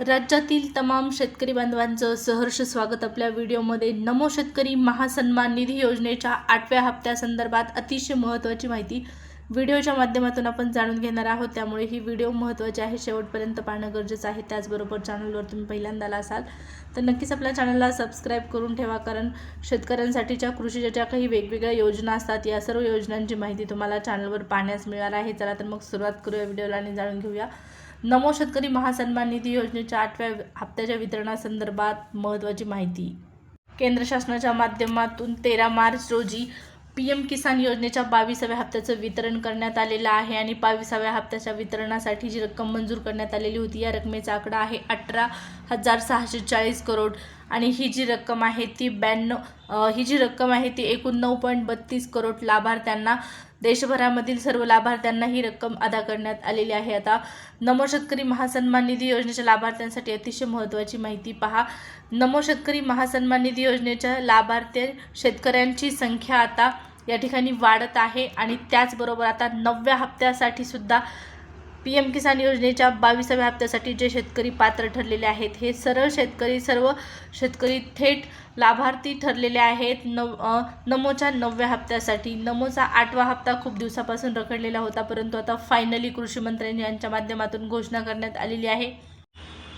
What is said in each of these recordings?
राज्यातील तमाम शेतकरी बांधवांचं सहर्ष स्वागत आपल्या व्हिडिओमध्ये। नमो शेतकरी महासन्मान निधी योजनेच्या 8व्या हप्त्यासंदर्भात अतिशय महत्त्वाची माहिती व्हिडिओच्या माध्यमातून आपण जाणून घेणार आहोत। त्यामुळे ही व्हिडिओ महत्त्वाची आहे, शेवटपर्यंत पाहणं गरजेचं आहे। त्याचबरोबर चॅनलवर तुम्ही पहिल्यांदा असाल तर नक्कीच आपल्या चॅनलला सबस्क्राइब करून ठेवा, कारण शेतकऱ्यांसाठीच्या कृषीच्या काही वेगवेगळ्या योजना असतात, या सर्व योजनांची माहिती तुम्हाला चॅनलवर पाहण्यास मिळणार आहे। चला तर मग सुरुवात करूया व्हिडिओला आणि जाणून घेऊया नमो शेतकरी महासन्मान निधी योजनेच्या 8व्या हप्त्याच्या वितरणासंदर्भात महत्त्वाची माहिती। केंद्र शासनाच्या माध्यमातून 13 मार्च रोजी पीएम किसान योजनेच्या 22व्या हप्त्याचं वितरण करण्यात आलेलं आहे आणि 22व्या हप्त्याच्या वितरणासाठी जी रक्कम मंजूर करण्यात आलेली होती, या रकमेचा आकडा आहे 18,640 करोड आणि ही जी रक्कम आहे ती एकूण 9.32 करोड लाभार्थ्यांना, देशभरामधील सर्व लाभार्थ्यांना ही रक्कम अदा करण्यात आलेली आहे। आता नमो शेतकरी महासन्मान निधी योजनेच्या लाभार्थ्यांसाठी अतिशय महत्त्वाची माहिती पहा। नमो शेतकरी महासन्मान निधी योजनेच्या लाभार्थी शेतकऱ्यांची संख्या आता या ठिकाणी वाढत आहे आणि त्याचबरोबर आता 9व्या हप्त्यासाठी सुद्धा पीएम किसान योजनेच्या 22व्या हप्त्यासाठी जे शेतकरी पात्र ठरलेले आहेत, हे सर्व शेतकरी थेट लाभार्थी ठरलेले आहेत। नमोच्या 9व्या हप्त्यासाठी। नमोचा 8वा हप्ता खूप दिवसापासून रखडलेला होता, परंतु आता फायनली कृषी मंत्र्यांनी यांच्या माध्यमातून घोषणा करण्यात आलेली आहे।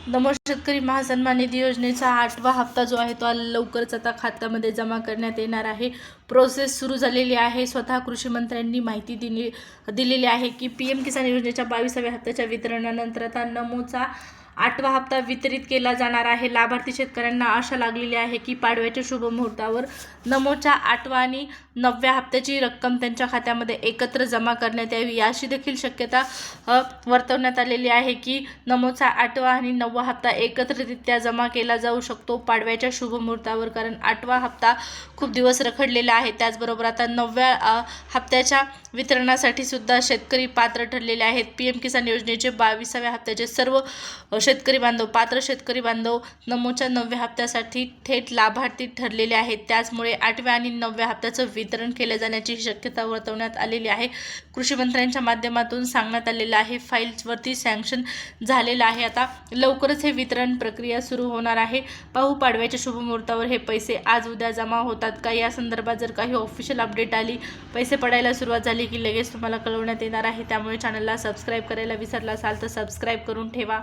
नमो शेतकरी महासन्मान निधी योजनेचा 8वा हप्ता जो आहे तो लवकरच आता खात्यामध्ये जमा करण्यात येणार आहे। प्रोसेस सुरू झालेली आहे। स्वतः कृषी मंत्र्यांनी माहिती दिलेली आहे की पीएम किसान योजनेच्या 22व्या हप्त्याच्या वितरणानंतर आता नमोचा 8वा हप्ता वितरित केला जाणार आहे। लाभार्थी शेतकऱ्यांना आशा लागलेली आहे की पाडव्याच्या शुभ मुहूर्तावर नमोच्या 8व्या आणि 9व्या हप्त्याची रक्कम त्यांच्या खात्यामध्ये एकत्र जमा करण्यात यावी, याची देखील शक्यता वर्तवण्यात आलेली आहे की नमोचा 8वा आणि 9वा हप्ता एकत्रितरित्या जमा केला जाऊ शकतो पाडव्याच्या शुभ मुहूर्तावर, कारण 8वा हप्ता खूप दिवस रखडलेला आहे। त्याचबरोबर आता 9व्या हप्त्याच्या वितरणासाठी सुद्धा शेतकरी पात्र ठरलेले आहेत। पीएम किसान योजनेचे 22व्या हप्त्याचे सर्व पात्र शेतकरी बांधव नमोच्या 9व्या हप्त्यासाठी थेट लाभार्थी ठरलेले आहेत। त्याचमुळे 8व्या आणि 9व्या हप्त्याचं वितरण केले जाण्याची शक्यता वर्तवण्यात आलेली आहे। कृषी मंत्र्यांच्या माध्यमातून सांगण्यात आलेलं आहे, फाईल्सवरती सँक्शन झालेलं आहे। आता लवकरच हे वितरण प्रक्रिया सुरू होणार आहे। पाहू पाडव्याच्या शुभ मुहूर्तावर हे पैसे आज उद्या जमा होतात का, या संदर्भात जर काही ऑफिशियल अपडेट आली, पैसे पडायला सुरुवात झाली की लगेच तुम्हाला कळवण्यात येणार आहे। त्यामुळे चॅनलला सबस्क्राईब करायला विसरला असाल तर सबस्क्राईब करून ठेवा।